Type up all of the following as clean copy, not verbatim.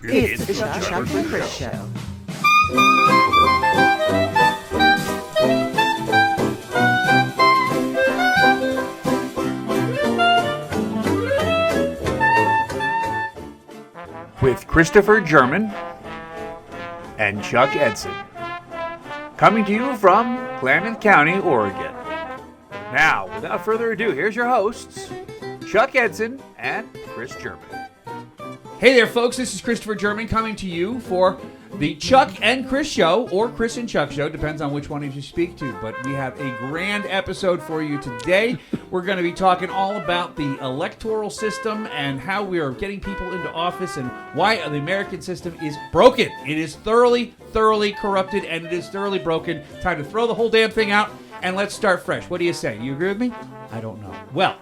It's the Chuck and Chris Show. With Christopher German and Chuck Edson. Coming to you from Klamath County, Oregon. Now, without further ado, here's your hosts, Chuck Edson and Chris German. Hey there, folks. This is Christopher German coming to you for the Chuck and Chris Show, or Chris and Chuck Show, depends on which one of you speak to. But we have a grand episode for you today. We're going to be talking all about the electoral system and how we are getting people into office and why the American system is broken. It is thoroughly corrupted, and it is thoroughly broken. Time to throw the whole damn thing out, and let's start fresh. What do you say? You agree with me? I don't know. Well,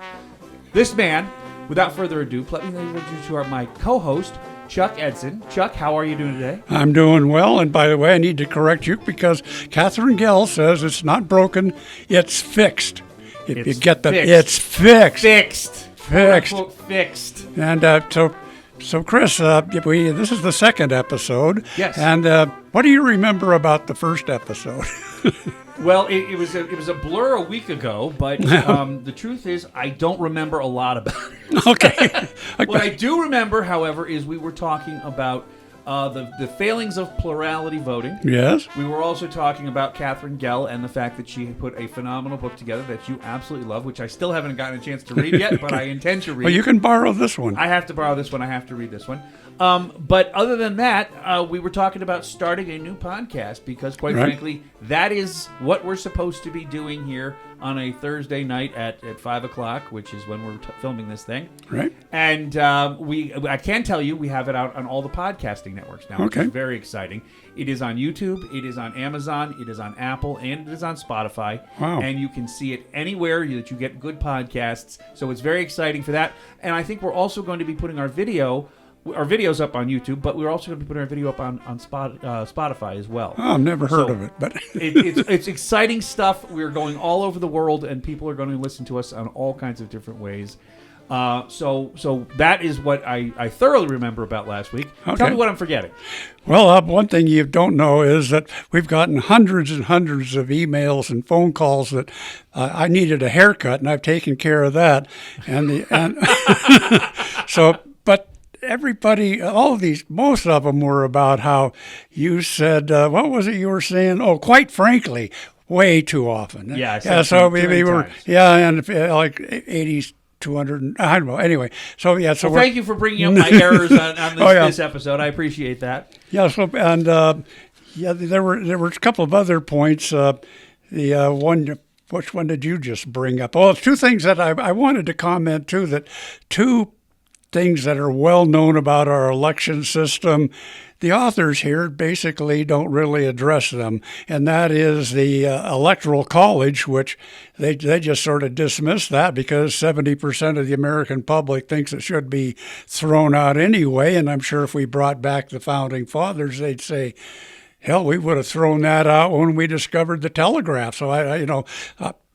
this man, without further ado, let me introduce you to my co-host, Chuck Edson. Chuck, how are you doing today? I'm doing well, and by the way, I need to correct you because Catherine Gell says it's not broken, it's fixed. If you get that, it's fixed. Fixed. Quote, fixed. And so Chris, this is the second episode. Yes. And what do you remember about the first episode? Well, it was a blur a week ago, but the truth is I don't remember a lot about it. Okay. What I do remember, however, is we were talking about the failings of plurality voting. Yes. We were also talking about Catherine Gell and the fact that she put a phenomenal book together that you absolutely love, which I still haven't gotten a chance to read yet, but I intend to read. Well, you can borrow this one. I have to borrow this one. I have to read this one. But other than that, we were talking about starting a new podcast because, quite frankly, that is what we're supposed to be doing here on a Thursday night at 5 o'clock, which is when we're filming this thing. Right. And I can tell you we have it out on all the podcasting networks now, which is very exciting. It is on YouTube, it is on Amazon, it is on Apple, and it is on Spotify. Wow. And you can see it anywhere that you get good podcasts. So it's very exciting for that. And I think we're also going to be putting our videos up on YouTube, but we're also going to be putting our video up on Spotify as well. Oh, I've never heard of it, but it's exciting stuff. We're going all over the world, and people are going to listen to us on all kinds of different ways. So that is what I thoroughly remember about last week. Okay. Tell me what I'm forgetting. Well, one thing you don't know is that we've gotten hundreds and hundreds of emails and phone calls that I needed a haircut, and I've taken care of that. But everybody, all of these, most of them were about how you said, what was it you were saying? Oh, quite frankly, way too often. Yeah. So we were, and like 80s. 200, I don't know. Anyway, so thank you for bringing up my errors on this episode. I appreciate that. Yeah. So there were a couple of other points. Which one did you just bring up? Oh, two things that I wanted to comment too. That two things that are well known about our election system. The authors here basically don't really address them, and that is the Electoral College, which they just sort of dismiss that because 70% of the American public thinks it should be thrown out anyway, and I'm sure if we brought back the Founding Fathers, they'd say, hell, we would have thrown that out when we discovered the telegraph. So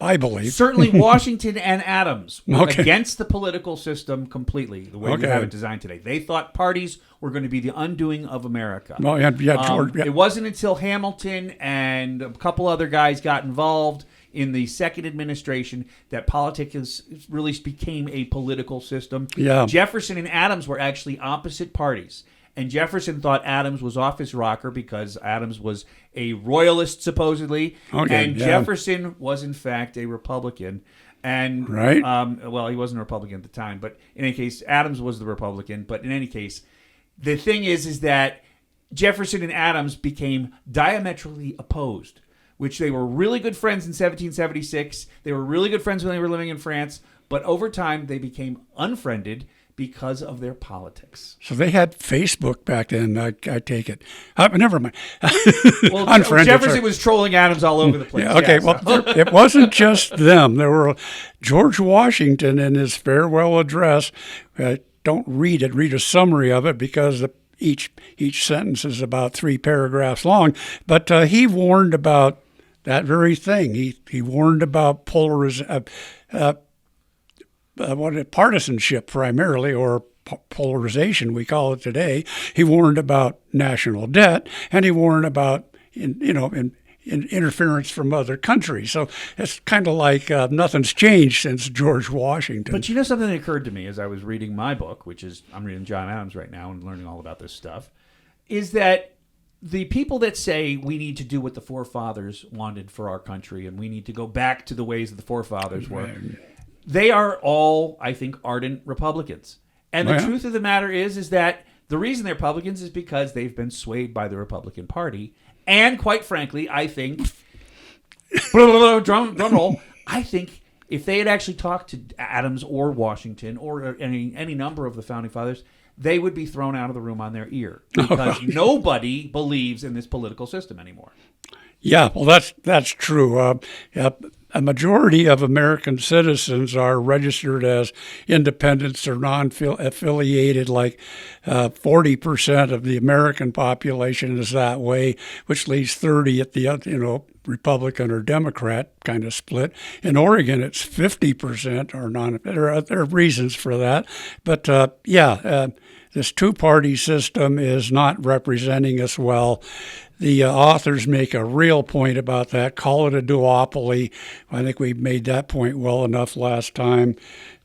I believe. Certainly Washington and Adams were against the political system completely, the way we have it designed today. They thought parties were going to be the undoing of America. Well, George. It wasn't until Hamilton and a couple other guys got involved in the second administration that politics really became a political system. Yeah. Jefferson and Adams were actually opposite parties. And Jefferson thought Adams was off his rocker because Adams was a royalist, supposedly. Jefferson was, in fact, a Republican. And well, he wasn't a Republican at the time. But in any case, Adams was the Republican. But in any case, the thing is that Jefferson and Adams became diametrically opposed, which they were really good friends in 1776. They were really good friends when they were living in France. But over time, they became unfriended because of their politics. So they had Facebook back then, I take it. Never mind. Well, Jefferson was trolling Adams all over the place. Yeah, okay, it wasn't just them. There were George Washington in his farewell address. Don't read it. Read a summary of it because each sentence is about 3 paragraphs long. But he warned about that very thing. He warned about partisanship primarily, or polarization, we call it today. He warned about national debt, and he warned about interference from other countries. So it's kind of like nothing's changed since George Washington. But you know something that occurred to me as I was reading my book, which is I'm reading John Adams right now and learning all about this stuff, is that the people that say we need to do what the forefathers wanted for our country and we need to go back to the ways that the forefathers were, they are all, I think, ardent Republicans. And the truth of the matter is that the reason they're Republicans is because they've been swayed by the Republican Party. And quite frankly, I think, drum roll, I think if they had actually talked to Adams or Washington or any number of the Founding Fathers, they would be thrown out of the room on their ear because nobody believes in this political system anymore. Yeah, well, that's true. A majority of American citizens are registered as independents or non-affiliated. Like 40% of the American population is that way, which leaves 30 at the Republican or Democrat kind of split. In Oregon, it's 50% or non. There are reasons for that, but this two-party system is not representing us well. The authors make a real point about that. Call it a duopoly. I think we made that point well enough last time.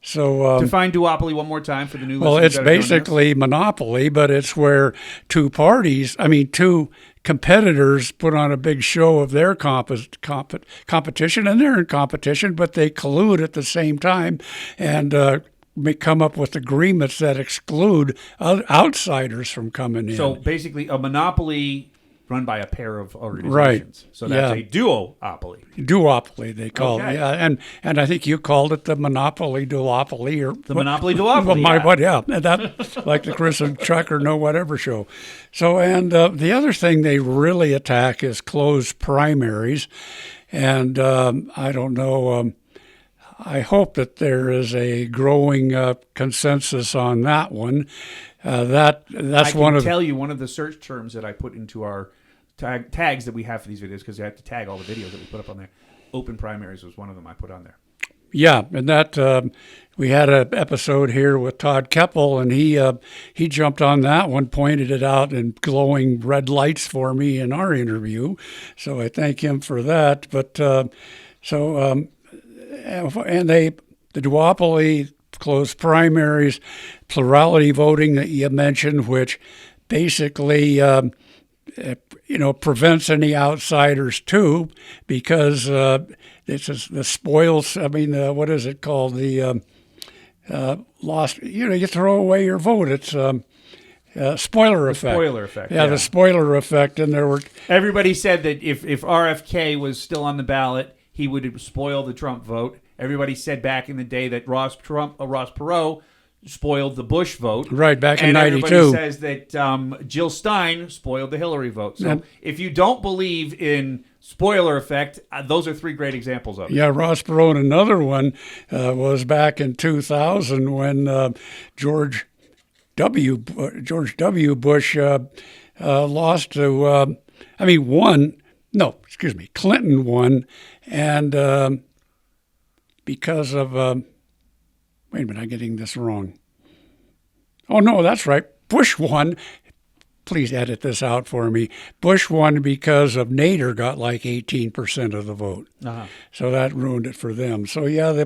So define duopoly one more time for the new well, listeners. it's basically monopoly, but it's where two competitors put on a big show of their competition, and they're in competition, but they collude at the same time and come up with agreements that exclude outsiders from coming in. So basically a monopoly run by a pair of organizations. Right. So that's a duopoly. Duopoly, they call it. Yeah, and I think you called it the monopoly duopoly or the monopoly duopoly. That like the Chris and Chuck or No Whatever show. So and the other thing they really attack is closed primaries, and I don't know. I hope that there is a growing consensus on that one. That's one of. I can tell you one of the search terms that I put into our tags that we have for these videos, because you have to tag all the videos that we put up on there. Open primaries was one of them I put on there. Yeah, and that we had an episode here with Todd Keppel, and he jumped on that one, pointed it out in glowing red lights for me in our interview. So I thank him for that. But and the duopoly, closed primaries, plurality voting that you mentioned, which basically prevents any outsiders too, because it's the spoils. I mean, what is it called? The lost. You throw away your vote. It's spoiler effect. Spoiler effect. Yeah, the spoiler effect. And there were everybody said that if RFK was still on the ballot, he would spoil the Trump vote. Everybody said back in the day that Ross Perot spoiled the Bush vote. Right, back in 92. And everybody says that Jill Stein spoiled the Hillary vote. So if you don't believe in spoiler effect, those are three great examples of it. Yeah, Ross Perot. Another one was back in 2000 when George W. Bush lost to, Clinton won, and because of, wait a minute, I'm getting this wrong. Oh, no, that's right. Bush won. Please edit this out for me. Bush won because of Nader got like 18% of the vote. Uh-huh. So that ruined it for them. So, yeah,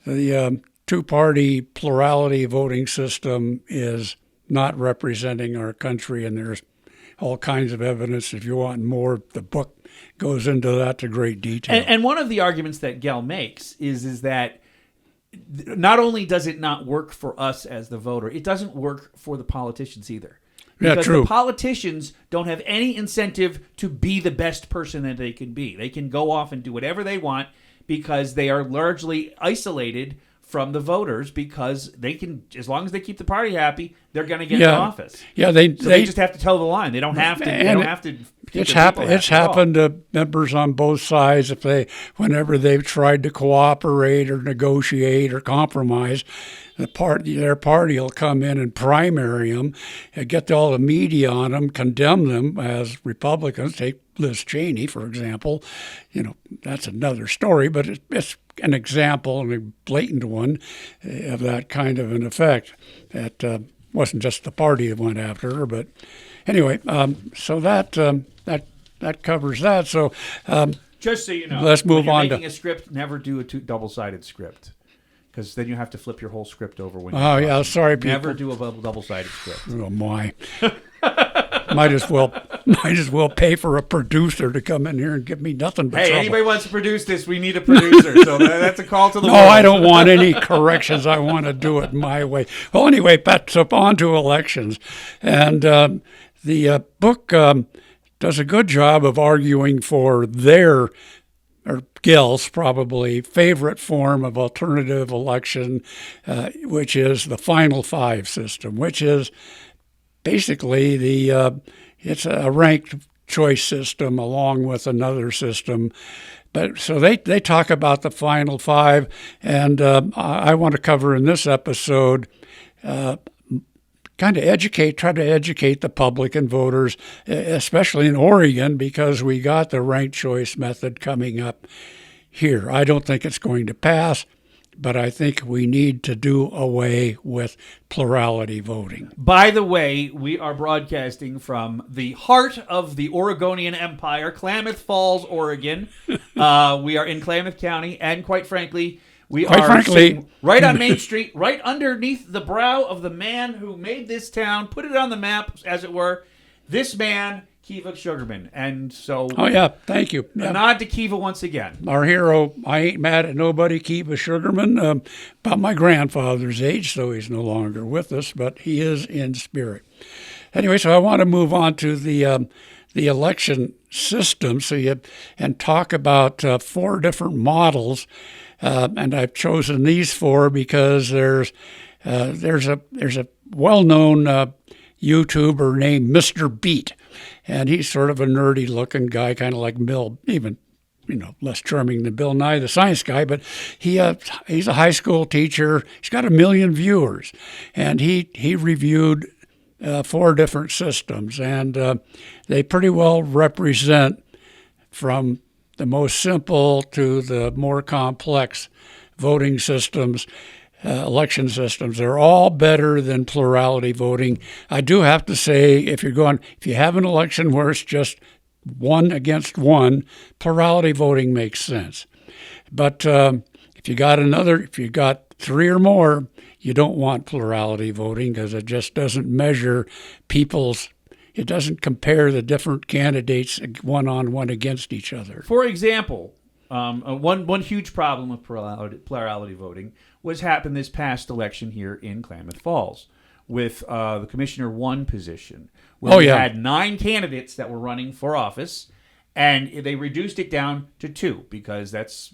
the two-party plurality voting system is not representing our country, and there's all kinds of evidence. If you want more, the book goes into that to great detail. And one of the arguments that Gell makes is that not only does it not work for us as the voter, it doesn't work for the politicians either. Because the politicians don't have any incentive to be the best person that they can be. They can go off and do whatever they want because they are largely isolated from the voters, because they can, as long as they keep the party happy, they're going to get in office. Yeah, they just have to toe the line. They don't have to. They don't have to. It's happened to members on both sides. Whenever they've tried to cooperate or negotiate or compromise, their party will come in and primary them, get all the media on them, condemn them as Republicans. Take Liz Cheney, for example. That's another story, but it's an example, and a blatant one, of that kind of an effect. That wasn't just the party that went after her, but anyway, so that covers that. So Just so you know, let's move when you're on making to. a script, never do a double-sided script, because then you have to flip your whole script over when. Oh you're yeah, sorry people. Never do a double-sided script. Oh my. might as well pay for a producer to come in here and give me nothing but Hey, trouble. anybody wants to produce this? We need a producer. So that's a call to the No, world. I don't want any corrections. I want to do it my way. Well, anyway, so on to elections. And the book does a good job of arguing for their, or Gill's probably, favorite form of alternative election, which is the Final Five system, which is basically it's a ranked choice system along with another system. But so they talk about the Final Five, and I want to cover in this episode try to educate the public and voters, especially in Oregon, because we got the ranked choice method coming up here. I don't think it's going to pass, but I think we need to do away with plurality voting. By the way, we are broadcasting from the heart of the Oregonian Empire, Klamath Falls, Oregon. We are in Klamath County, and quite frankly, sitting right on Main Street, right underneath the brow of the man who made this town, put it on the map, as it were. This man, Kiva Sugarman. And so, Oh, yeah, thank you. a Yeah. nod to Kiva once again. Our hero, I ain't mad at nobody, Kiva Sugarman, about my grandfather's age, so he's no longer with us, but he is in spirit. Anyway, so I want to move on to the election system, and talk about 4 different models, and I've chosen these 4 because there's a well-known YouTuber named Mr. Beat, and he's sort of a nerdy-looking guy, kind of like Bill, even less charming than Bill Nye, the science guy, but he's a high school teacher. He's got 1 million viewers, and he reviewed 4 different systems, and they pretty well represent from the most simple to the more complex voting systems, election systems. They're all better than plurality voting. I do have to say, if you have an election where it's just 1 against 1, plurality voting makes sense. But if you got 3 or more, you don't want plurality voting because it just doesn't measure it doesn't compare the different candidates one-on-one against each other. For example, one huge problem with plurality voting happened this past election here in Klamath Falls with the Commissioner 1 position, where we had 9 candidates that were running for office, and they reduced it down to 2 because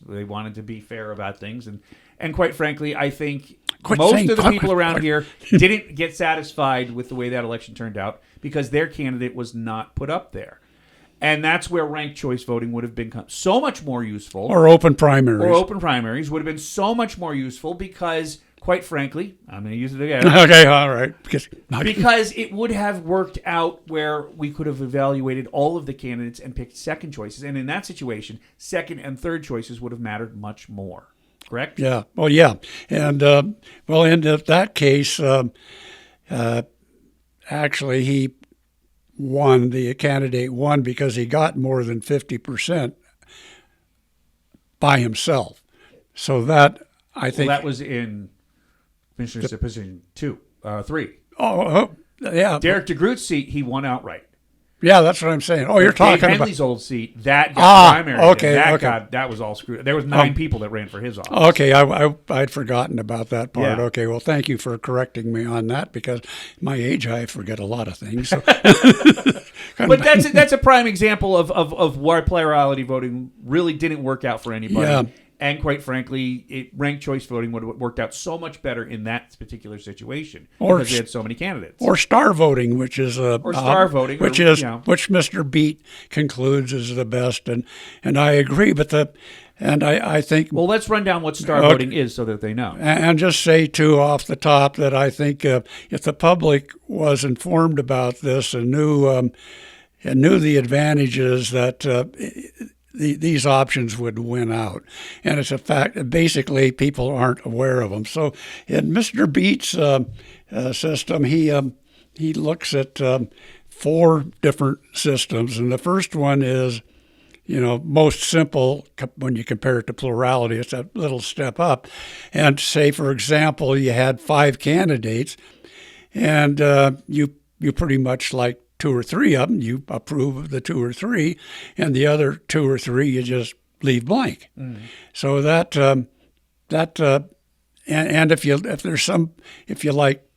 they wanted to be fair about things. And quite frankly, I think most of the people around here didn't get satisfied with the way that election turned out because their candidate was not put up there. And that's where ranked choice voting would have been so much more useful. Or open primaries. Would have been so much more useful because, quite frankly, I'm going to use it again. Okay, all right. Because it would have worked out where we could have evaluated all of the candidates and picked second choices. And in that situation, second and third choices would have mattered much more. Correct? Yeah. Well, yeah. And, in that case, actually, the candidate won because he got more than 50% by himself. So that, I think... Well, that was in Commissioner's position 3. Oh, yeah. Derek DeGroot's seat, he won outright. Yeah, that's what I'm saying. Oh, you're talking Dave about Henley's old seat. That got primary. Okay, that was all screwed. There was 9 people that ran for his office. Okay, I'd forgotten about that part. Yeah. Okay, well, thank you for correcting me on that because my age, I forget a lot of things. So. But that's a prime example of why plurality voting really didn't work out for anybody. Yeah. And quite frankly, ranked choice voting would have worked out so much better in that particular situation because they had so many candidates. Or star voting, which is which Mr. Beat concludes is the best, and I agree. But I think let's run down what star voting is so that they know. And just say too off the top that I think if the public was informed about this and knew the advantages that these options would win out. And it's a fact that basically people aren't aware of them. So in Mr. Beat's system, he looks at 4 different systems. And the first one is, most simple when you compare it to plurality. It's a little step up. And say, for example, you had 5 candidates, and you pretty much like 2 or 3 of them, you approve of the 2 or 3, and the other 2 or 3 you just leave blank. So and if you like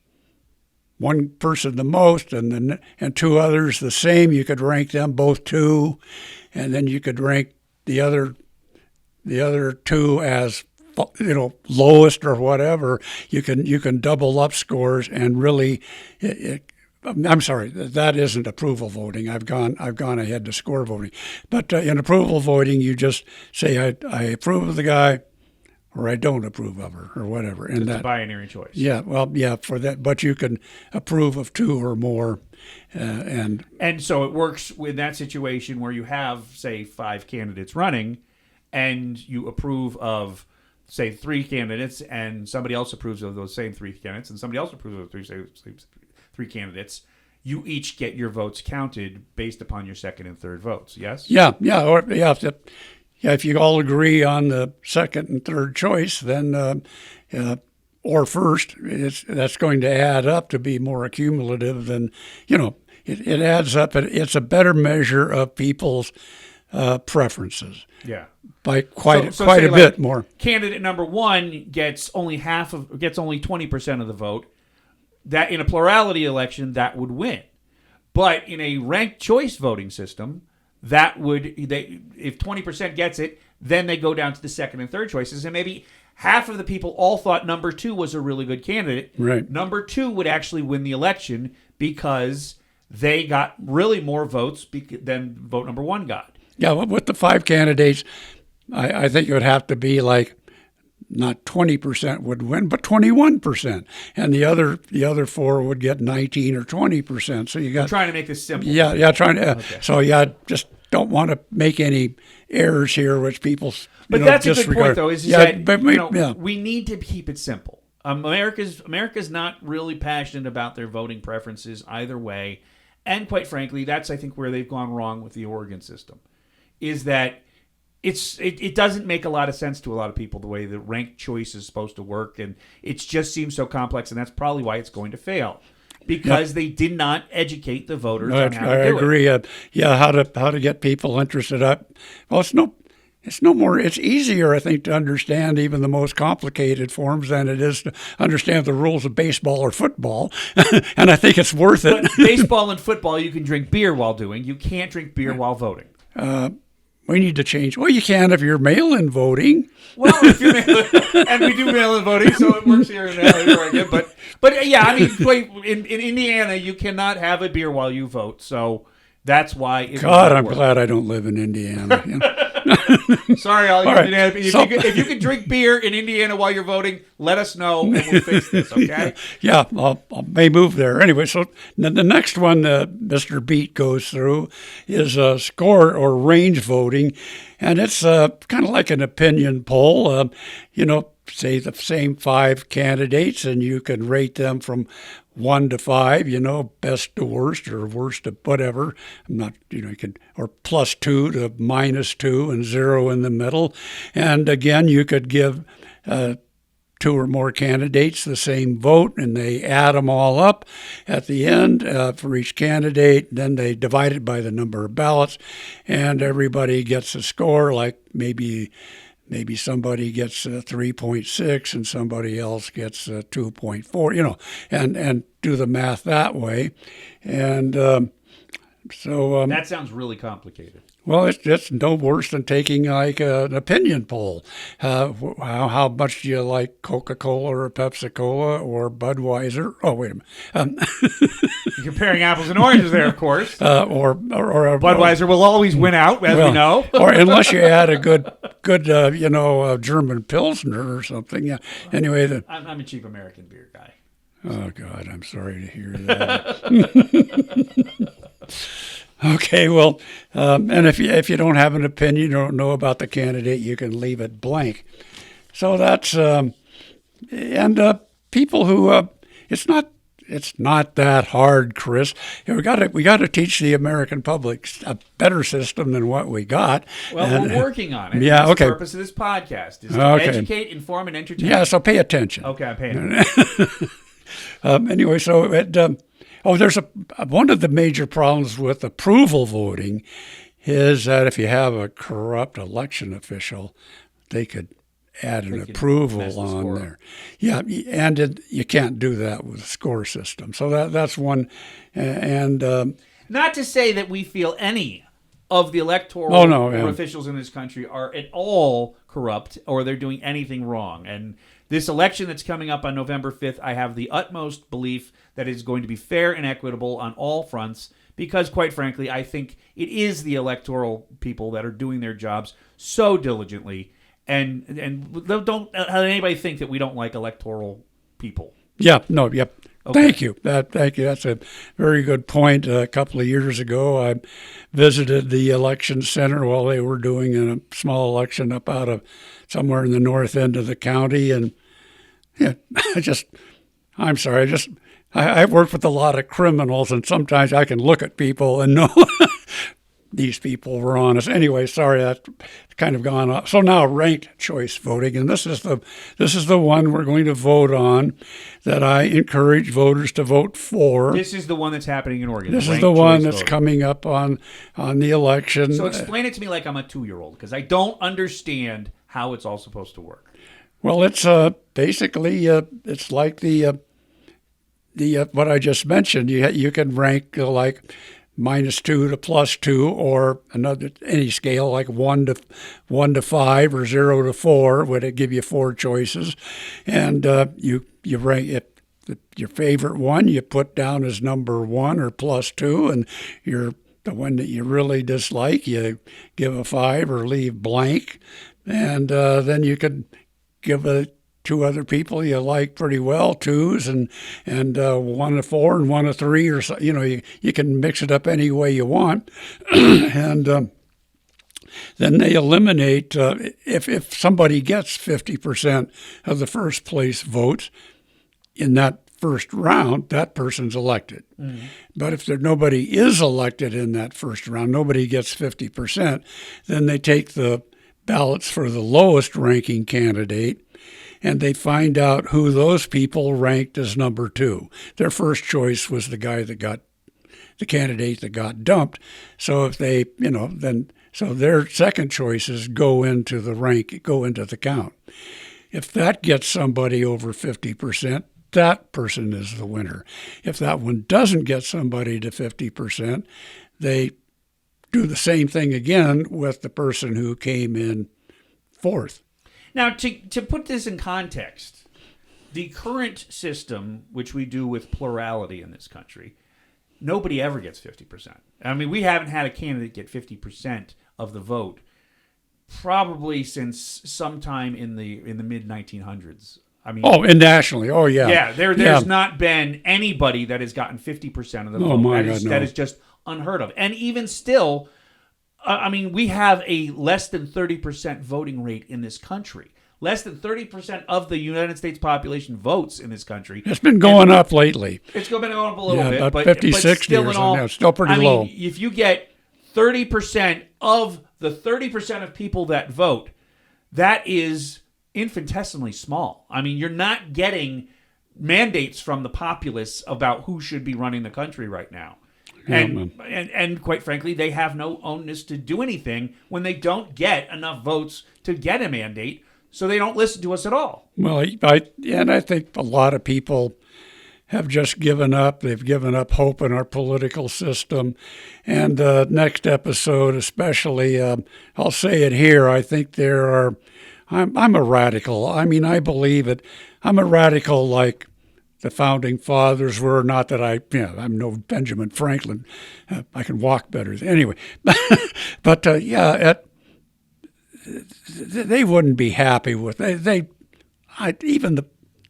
one person the most and 2 others the same, you could rank them both 2, and then you could rank the other 2 as lowest or whatever. You can double up scores and really. I'm sorry, that isn't approval voting. I've gone ahead to score voting. But in approval voting, you just say I approve of the guy, or I don't approve of her, or whatever. And It's a binary choice. Yeah, well, yeah, for that. But you can approve of 2 or more, and so it works with that situation where you have, say, 5 candidates running, and you approve of, say, 3 candidates, and somebody else approves of those same 3 candidates, and somebody else approves of those 3 candidates. You each get your votes counted based upon your second and third votes. Yes. Yeah. If you all agree on the second and third choice, then or first, that's going to add up to be more accumulative than it adds up. It's a better measure of people's preferences. Yeah. By quite So a say, bit more. Candidate number 1 gets only 20% of the vote. That in a plurality election, that would win. But in a ranked choice voting system, if 20% gets it, then they go down to the second and third choices, and maybe half of the people all thought number 2 was a really good candidate. Right. Number 2 would actually win the election because they got really more votes than vote number 1 got. Yeah, well, with the 5 candidates, I think it would have to be like not 20% would win, but 21%, and the other 4 would get 19 or 20%. So you got I'm trying to make this simple. Yeah, trying to. Okay. So just don't want to make any errors here, which people. But that's a good point, though. We need to keep it simple. America's not really passionate about their voting preferences either way, and quite frankly, that's I think where they've gone wrong with the Oregon system, is that. It doesn't make a lot of sense to a lot of people the way the ranked choice is supposed to work, and it just seems so complex, and that's probably why it's going to fail, because they did not educate the voters on how to do it. I agree. How to get people interested. Well, it's easier, I think, to understand even the most complicated forms than it is to understand the rules of baseball or football, and I think it's worth it. But baseball and football, you can drink beer while doing. You can't drink beer while voting. We need to change. Well, you can if you're mail-in voting. Well, if you're and we do mail-in voting, so it works here in Oregon. But yeah, I mean, in Indiana, you cannot have a beer while you vote. So that's why. I'm glad I don't live in Indiana. Sorry, all right. Indiana. If you can drink beer in Indiana while you're voting, let us know and we'll fix this. Okay? Yeah, I may move there anyway. So the next one Mr. Beat goes through is score or range voting, and it's kind of like an opinion poll. Say the same 5 candidates, and you can rate them from 1 to 5, best to worst or worst to whatever. I'm not, you can, or +2 to -2 and 0 in the middle. And again, you could give 2 or more candidates the same vote, and they add them all up at the end for each candidate. Then they divide it by the number of ballots, and everybody gets a score, like maybe somebody gets 3.6 and somebody else gets 2.4, and do the math that way. And so that sounds really complicated. Well, it's no worse than taking like an opinion poll. How much do you like Coca-Cola or Pepsi-Cola or Budweiser? Oh, wait a minute. You're comparing apples and oranges there, of course. Or Budweiser will always win out, as we know. Or unless you had a good German Pilsner or something. Yeah. Anyway, I'm a cheap American beer guy. Oh God, I'm sorry to hear that. Okay, well, and if you don't have an opinion or don't know about the candidate, you can leave it blank. So that's people who it's not that hard, Chris. We got to teach the American public a better system than what we got. Well, we're working on it. Yeah, That's okay. The purpose of this podcast is to educate, inform, and entertain. Yeah, so pay attention. Okay, I'm paying attention. Anyway, so there's one of the major problems with approval voting is that if you have a corrupt election official, they could add an approval on there. Yeah, and you can't do that with a score system. So that's one. And not to say that we feel any of the electoral officials in this country are at all corrupt or they're doing anything wrong. And this election that's coming up on November 5th, I have the utmost belief that it is going to be fair and equitable on all fronts because, quite frankly, I think it is the electoral people that are doing their jobs so diligently. And don't let anybody think that we don't like electoral people. Yep. Okay. Thank you. Thank you. That's a very good point. A couple of years ago, I visited the election center while they were doing a small election up out of somewhere in the north end of the county. And yeah, I've worked with a lot of criminals, and sometimes I can look at people and know these people were honest. Anyway, sorry, that's kind of gone off. So now ranked choice voting, and this is the one we're going to vote on that I encourage voters to vote for. This is the one that's happening in Oregon. This is the one that's coming up on the election. So explain it to me like I'm a 2-year-old because I don't understand how it's all supposed to work. Well, it's basically it's like the what I just mentioned. You can rank like -2 to +2, or any scale like 1 to 5 or 0 to 4 would it give you 4 choices, and you rank it. Your favorite one you put down as number 1 or +2, and the one that you really dislike you give a 5 or leave blank, and then you could give 2 other people you like pretty well, 2s, and 1 to 4 and 1 to 3, or so, you can mix it up any way you want, and then they eliminate if somebody gets 50% of the first place votes in that first round, that person's elected. Mm-hmm. But if nobody is elected in that first round, nobody gets 50%, then they take the ballots for the lowest ranking candidate, and they find out who those people ranked as number 2. Their first choice was the candidate that got dumped. So if they, so their second choices go into the count. If that gets somebody over 50%, that person is the winner. If that one doesn't get somebody to 50%, they do the same thing again with the person who came in 4th. Now, to put this in context, the current system, which we do with plurality in this country, nobody ever gets 50%. I mean, we haven't had a candidate get 50% of the vote probably since sometime in the mid-1900s. I mean, and nationally, yeah. Yeah, there's not been anybody that has gotten 50% of the vote. Oh, my God, no. That is just unheard of. And even still, we have a less than 30% voting rate in this country. Less than 30% of the United States population votes in this country. It's been going up lately. It's been going up a little bit. About but 50, but 60 still or in all, something. It's still pretty low. If you get 30% of the 30% of people that vote, that is infinitesimally small. I mean, you're not getting mandates from the populace about who should be running the country right now. And quite frankly, they have no onus to do anything when they don't get enough votes to get a mandate, so they don't listen to us at all. Well, I think a lot of people have just given up. They've given up hope in our political system. And next episode especially, I'll say it here, I think I'm a radical. I mean, I believe it. I'm a radical like the founding fathers were. Not that I'm no Benjamin Franklin. I can walk better. Anyway, but they wouldn't be happy with even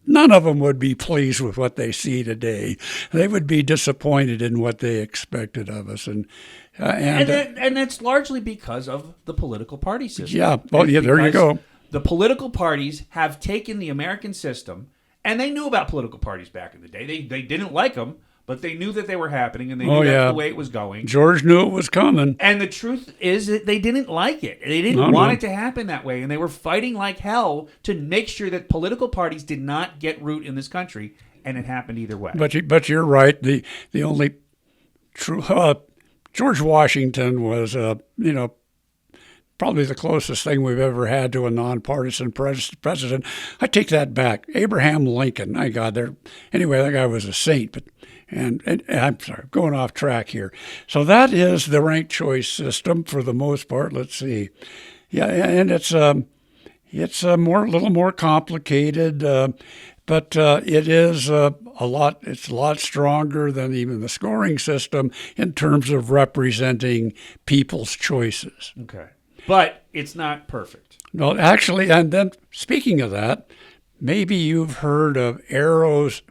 none of them would be pleased with what they see today. They would be disappointed in what they expected of us, and that's largely because of the political party system. yeah. Well, yeah. There you go. The political parties have taken the American system, and they knew about political parties back in the day. They didn't like them, but they knew that they were happening, and they knew that's the way it was going. George knew it was coming. And the truth is that they didn't like it. They didn't want it to happen that way, and they were fighting like hell to make sure that political parties did not get root in this country, and it happened either way. But you're right. The only true George Washington was probably the closest thing we've ever had to a nonpartisan president. I take that back. Abraham Lincoln. My God, anyway, that guy was a saint. But and I'm sorry, going off track here. So that is the ranked choice system for the most part. Let's see. Yeah, and it's a little more complicated, but it is a lot. It's a lot stronger than even the scoring system in terms of representing people's choices. Okay, but it's not perfect. No, actually, and then speaking of that, maybe you've heard of Arrow's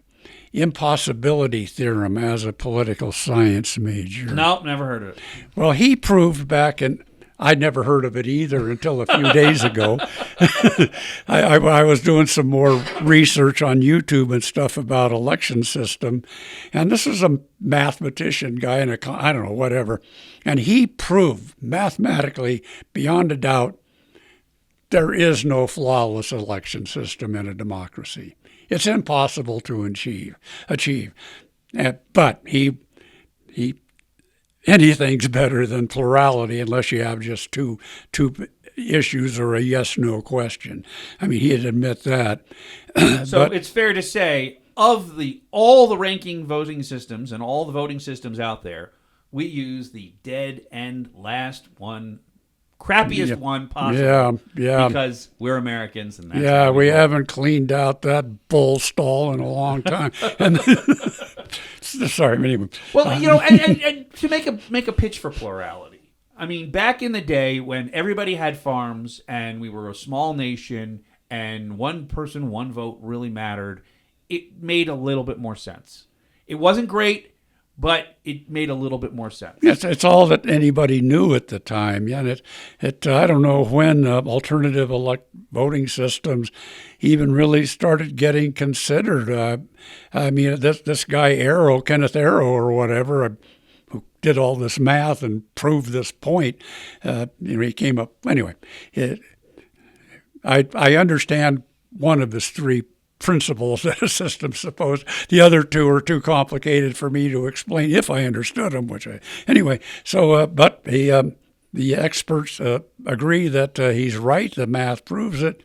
impossibility theorem as a political science major. No, never heard of it. Well, he proved back in. I'd never heard of it either until a few days ago. I was doing some more research on YouTube and stuff about election system, and this is a mathematician guy and I don't know, whatever, and he proved mathematically beyond a doubt there is no flawless election system in a democracy. It's impossible to achieve. But he anything's better than plurality unless you have just two issues or a yes/no question. I mean, he'd admit that. So it's fair to say, of all the ranking voting systems and all the voting systems out there, we use the dead end last one, crappiest one possible. Yeah. Because we're Americans, and that's we haven't cleaned out that bull stall in a long time. And sorry, anyway. Well, and to make a pitch for plurality. I mean, back in the day when everybody had farms and we were a small nation and one person, one vote really mattered, it made a little bit more sense. It wasn't great, but it made a little bit more sense. It's all that anybody knew at the time. Yeah, and I don't know when alternative voting systems even really started getting considered. I mean, this guy Kenneth Arrow or whatever, who did all this math and proved this point, he came up anyway. I understand one of his three principles that a system's supposed. The other two are too complicated for me to explain if I understood them. But the experts agree that he's right. The math proves it.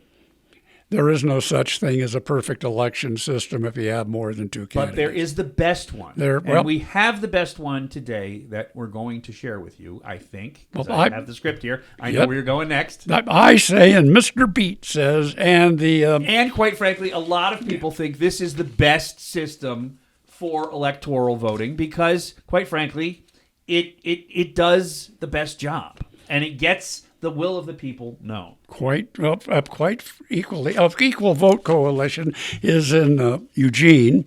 There is no such thing as a perfect election system if you have more than two candidates. But there is the best one. And we have the best one today that we're going to share with you, I think. Well, I have the script here. I know where you're going next. I say, and Mr. Beat says, and quite frankly, a lot of people think this is the best system for electoral voting because, quite frankly, it does the best job. And it gets the will of the people known. Quite equally. Equal Vote Coalition is in Eugene,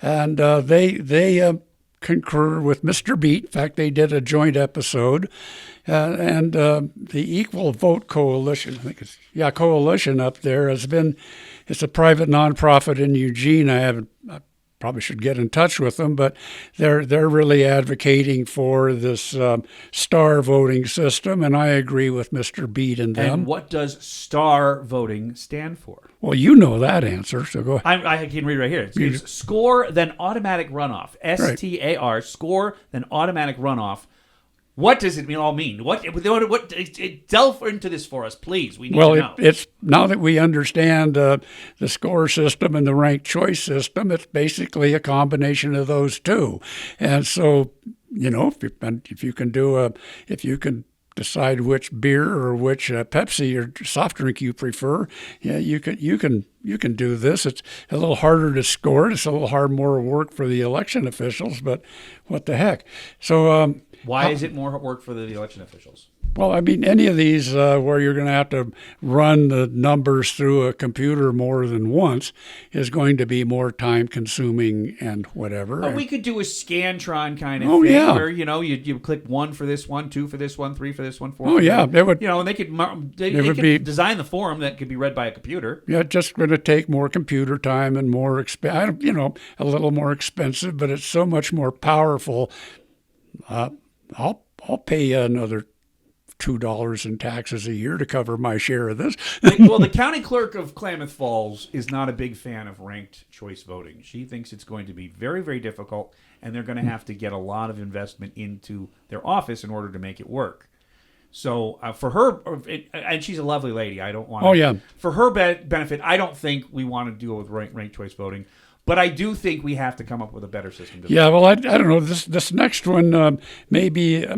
and they concur with Mr. Beat. In fact, they did a joint episode, and the Equal Vote Coalition, I think coalition up there it's a private nonprofit in Eugene. I probably should get in touch with them, but they're really advocating for this star voting system, and I agree with Mr. Beat and them. And what does star voting stand for? Well, you know that answer, so go ahead. I can read right here. It's score, then automatic runoff. STAR, score, then automatic runoff. What does it all mean? What delve into this for us, please. We need to know. It's now that we understand the score system and the ranked choice system, it's basically a combination of those two. And so, if you can decide which beer or which Pepsi or soft drink you prefer, you can do this. It's a little harder to score. It's a little more work for the election officials, but what the heck? So. Why is it more work for the election officials? Well, I mean, any of these where you're going to have to run the numbers through a computer more than once is going to be more time consuming and whatever. But we could do a Scantron kind of Oh, thing yeah. where, you click 1 for this one, 2 for this one, 3 for this one, 4 Oh, for yeah, that. it would- And they could, they would could be- design the form that could be read by a computer. Yeah, it's just going to take more computer time and more a little more expensive, but it's so much more powerful. I'll pay you another $2 in taxes a year to cover my share of this. Well, the county clerk of Klamath Falls is not a big fan of ranked choice voting. She thinks it's going to be very, very difficult, and they're going to have to get a lot of investment into their office in order to make it work. So for her, and she's a lovely lady. I don't want. Oh, yeah. For her benefit, I don't think we want to deal with ranked choice voting, but I do think we have to come up with a better system. Yeah, well, I don't know. This next one may be a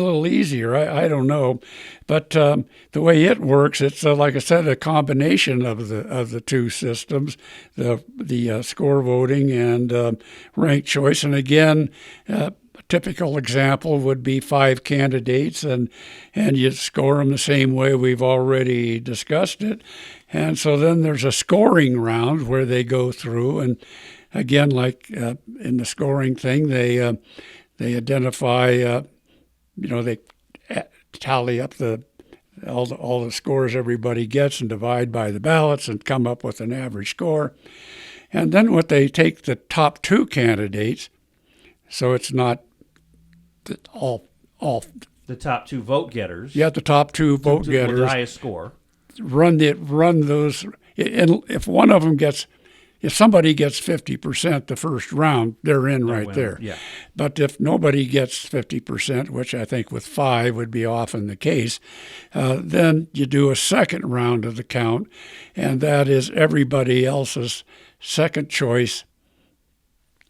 little easier. I don't know, but the way it works, it's like I said, a combination of the two systems, the score voting and ranked choice. And again, a typical example would be 5 candidates, and you score them the same way we've already discussed it. And so then there's a scoring round where they go through, and again, like in the scoring thing, they identify, they tally up all the scores everybody gets and divide by the ballots and come up with an average score. And then what they take the top 2 candidates, so it's not all the top 2 vote getters. the top 2 vote with getters the highest score. run those, and if somebody gets 50% the first round, they're in right winner, there. yeah. But if nobody gets 50%, which I think with 5 would be often the case, then you do a second round of the count, and that is everybody else's second choice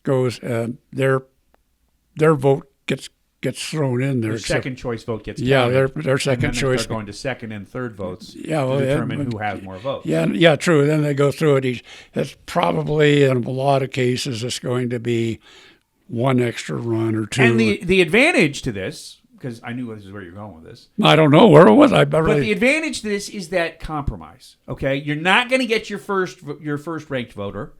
goes. Their vote gets thrown in there. Their second choice vote gets Yeah, counted, their second and then they choice- start going to second and third votes Yeah, well, to yeah, determine but- who has more votes. Yeah, true. Then they go through it each. That's probably in a lot of cases it's going to be one extra run or 2. And the advantage to this, because I knew this is where you're going with this, I don't know where it was. but the advantage to this is that compromise. Okay, you're not going to get your first ranked voter,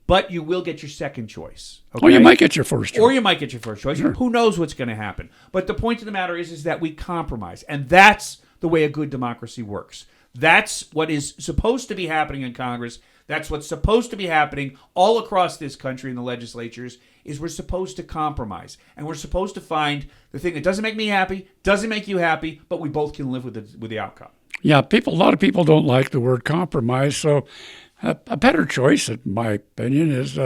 but you will get your second choice. Okay? Or you might get your first choice. Or you might get your first choice. Sure. Who knows what's going to happen? But the point of the matter is that we compromise, and that's the way a good democracy works. That's what is supposed to be happening in Congress. That's what's supposed to be happening all across this country in the legislatures. Is we're supposed to compromise, and we're supposed to find the thing that doesn't make me happy, doesn't make you happy, but we both can live with the outcome. Yeah, a lot of people don't like the word compromise, so a better choice, in my opinion, is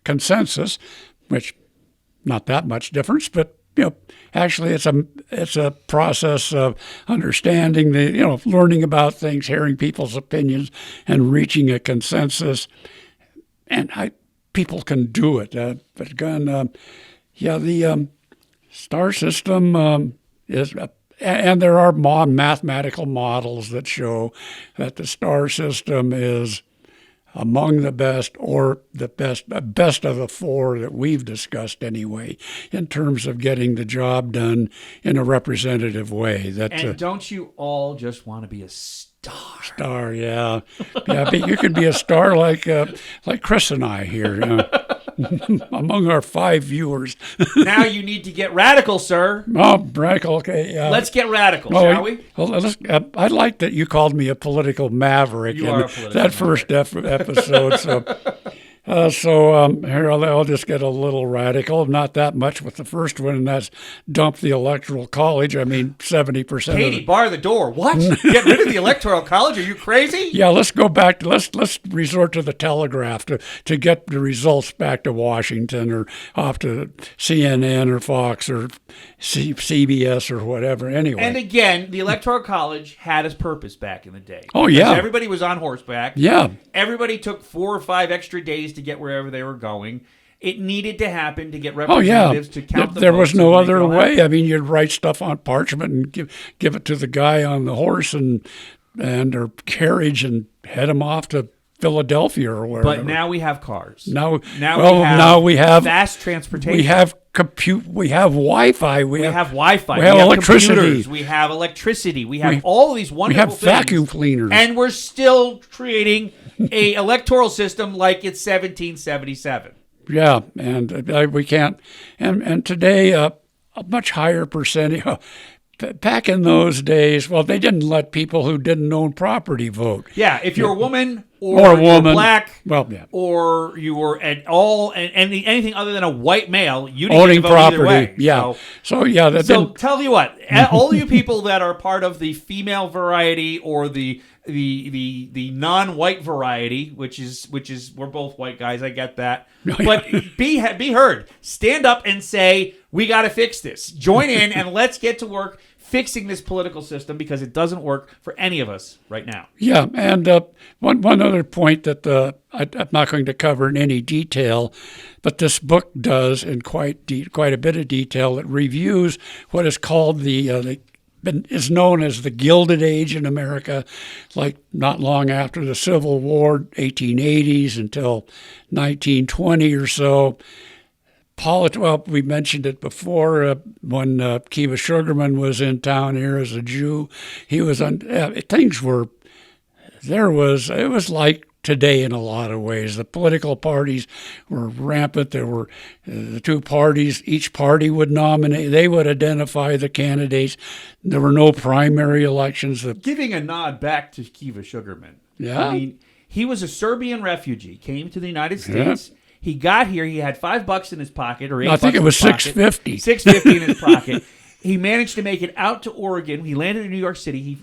consensus, which not that much difference, but actually it's a process of understanding learning about things, hearing people's opinions, and reaching a consensus. And people can do it. But again, the star system is. And there are mathematical models that show that the star system is among the best, or the best of the 4 that we've discussed anyway, in terms of getting the job done in a representative way. And don't you all just want to be a star? Yeah. But you could be a star like Chris and I here. Among our 5 viewers. Now you need to get radical, sir. Oh, radical. Okay. Let's get radical, shall we? Well, I like that you called me a political maverick You in are a political that first episode. So here I'll just get a little radical. Not that much with the first one, and that's dump the Electoral College. I mean, 70% Katie, of bar the door. What? Get rid of the Electoral College? Are you crazy? Yeah, let's go back to let's resort to the telegraph to get the results back to Washington, or off to CNN or Fox or CBS or whatever. Anyway, And again, the Electoral College had its purpose back in the day. Oh, yeah. Because everybody was on horseback. yeah, Everybody took 4 or 5 extra days to get wherever they were going. It needed to happen to get oh yeah. representatives to count the There was votes no and make it other all way. happen. I mean, you'd write stuff on parchment and give it to the guy on the horse and or carriage and head him off to Philadelphia or wherever. But now we have cars. now Now we have we have fast transportation. we have compute. We have Wi-Fi. We have Wi-Fi. We have electricity. Computers. We have electricity. We have all these wonderful things. We have vacuum cleaners. And we're still creating a electoral system like it's 1777. Yeah, and we can't. And today, a much higher percentage. Back in those days, well, they didn't let people who didn't own property vote. Yeah, if you're a woman Or a woman. you're black, Well, yeah. or you were anything other than a white male, you didn't Owning get to vote either property. way. Yeah. So yeah, So tell you what, all you people that are part of the female variety or the non-white variety, which is we're both white guys, I get that. But be heard. Stand up and say, we got to fix this. Join in and let's get to work fixing this political system because it doesn't work for any of us right now. Yeah, and one other point that I'm not going to cover in any detail, but this book does in quite a bit of detail. It reviews what is called is known as the Gilded Age in America, like not long after the Civil War, 1880s until 1920 or so. Well, we mentioned it before when Kiva Sugarman was in town here as a Jew. He was on. Things were. It was like today in a lot of ways. The political parties were rampant. There were the two parties. Each party would nominate. They would identify the candidates. There were no primary elections. Giving a nod back to Kiva Sugarman. Yeah. I mean, he was a Serbian refugee, came to the United States. Yeah. He got here. He had $5 in his pocket, or $8. I think it was $6.50. $6.50 in his pocket. He managed to make it out to Oregon. He landed in New York City.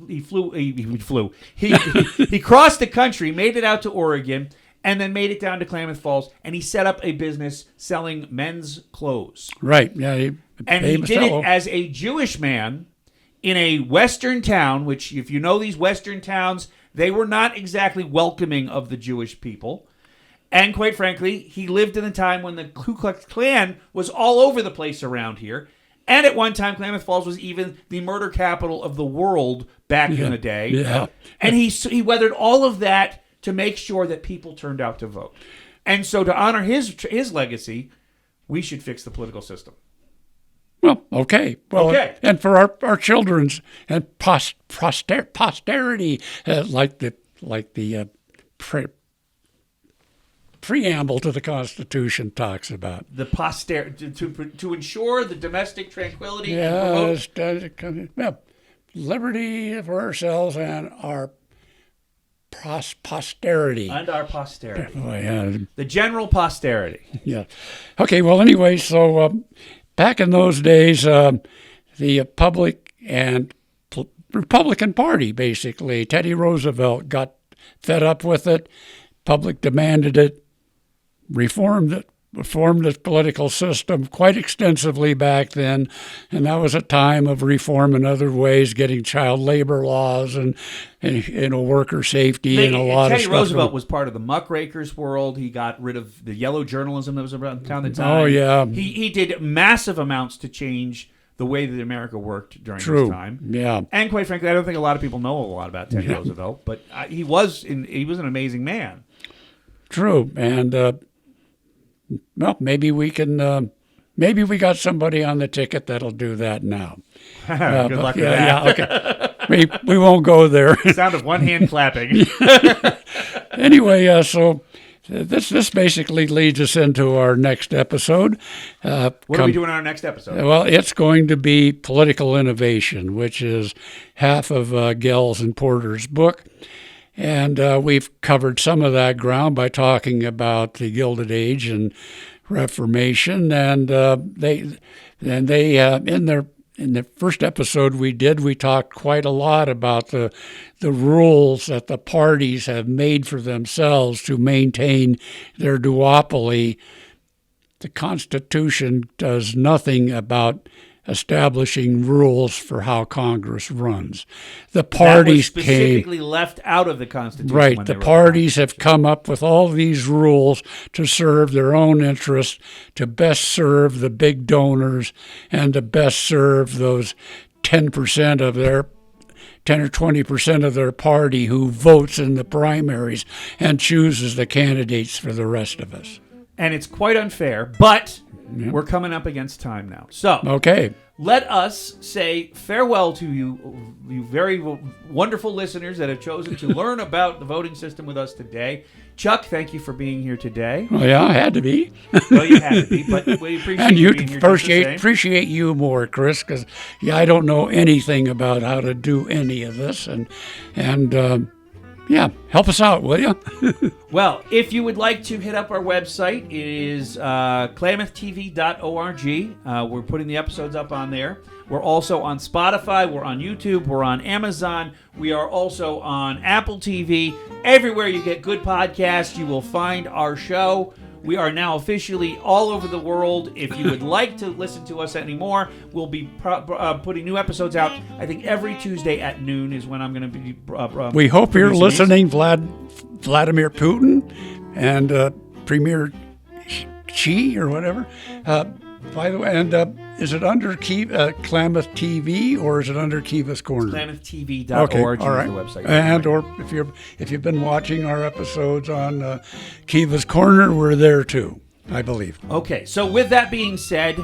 He flew. He crossed the country, made it out to Oregon, and then made it down to Klamath Falls. And he set up a business selling men's clothes. Right. Yeah. He did it as a Jewish man in a Western town. Which, if you know these Western towns, they were not exactly welcoming of the Jewish people. And quite frankly, he lived in a time when the Ku Klux Klan was all over the place around here. And at one time, Klamath Falls was even the murder capital of the world back in the day. Yeah. And he weathered all of that to make sure that people turned out to vote. And so to honor his legacy, we should fix the political system. Well, okay. Well, okay. And for our children's and posterity, like the preamble to the Constitution talks about. The to ensure the domestic tranquility and promote liberty for ourselves and our posterity. And our posterity. Oh, yeah. The general posterity. Yeah. Okay, well, anyway, so back in those days, the public and Republican Party, basically, Teddy Roosevelt got fed up with it. Public demanded it. Reformed the political system quite extensively back then, and that was a time of reform in other ways, getting child labor laws and worker safety and a lot of stuff. Teddy Roosevelt was part of the muckrakers world. He got rid of the yellow journalism that was around town at the time. Oh yeah, he did massive amounts to change the way that America worked during his time. Yeah, and quite frankly, I don't think a lot of people know a lot about Teddy Roosevelt, but he was an amazing man. True, and. Well, maybe we can. Maybe we got somebody on the ticket that'll do that now. Good luck with that. Yeah, okay. we won't go there. Sound of one hand clapping. Anyway, so this basically leads us into our next episode. What are we doing in our next episode? Well, it's going to be political innovation, which is half of Gels and Porter's book. And we've covered some of that ground by talking about the Gilded Age and Reformation. And in the first episode we talked quite a lot about the rules that the parties have made for themselves to maintain their duopoly. The Constitution does nothing about establishing rules for how Congress runs. The parties that was specifically left out of the Constitution. Right. The parties have come up with all these rules to serve their own interests, to best serve the big donors, and to best serve those 10% of their 10 or 20% of their party who votes in the primaries and chooses the candidates for the rest of us. And it's quite unfair, but We're coming up against time now. So Okay. let us say farewell to you, you very wonderful listeners that have chosen to learn about the voting system with us today. Chuck, thank you for being here today. Well, yeah, I had to be. Well, you had to be, but we appreciate And you being here. just the same. appreciate you more, Chris, because I don't know anything about how to do any of this, and yeah, help us out, will you? Well, if you would like to hit up our website, it is klamathtv.org. We're putting the episodes up on there. We're also on Spotify. We're on YouTube. We're on Amazon. We are also on Apple TV. Everywhere you get good podcasts, you will find our show. We are now officially all over the world. If you would like to listen to us anymore, we'll be putting new episodes out. I think every Tuesday at noon is when I'm going to be We hope you're producing these. listening, Vladimir Putin and Premier Xi or whatever. By the way, and is it under Klamath TV or is it under Kiva's Corner? KlamathTV.org Okay, all is right. the website. And or if you've been watching our episodes on Kiva's Corner, we're there too, I believe. Okay, so with that being said,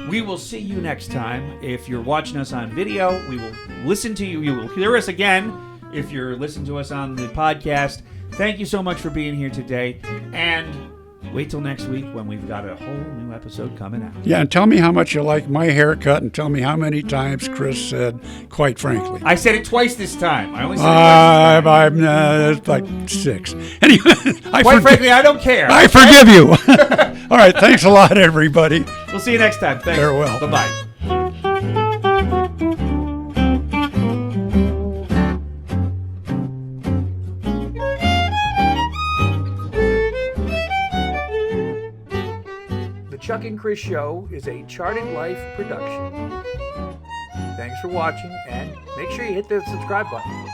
we will see you next time. If you're watching us on video, we will listen to you. You will hear us again if you're listening to us on the podcast. Thank you so much for being here today. And wait till next week when we've got a whole new episode coming out. Yeah, and tell me how much you like my haircut, and tell me how many times Chris said, quite frankly. I said it twice this time. I only said it twice this time. It's like 6. Anyway, Quite frankly, I don't care. I forgive you. All right, thanks a lot, everybody. We'll see you next time. Thanks. Farewell. Bye-bye. The Chuck and Chris Show is a Charted Life production. Thanks for watching, and make sure you hit the subscribe button.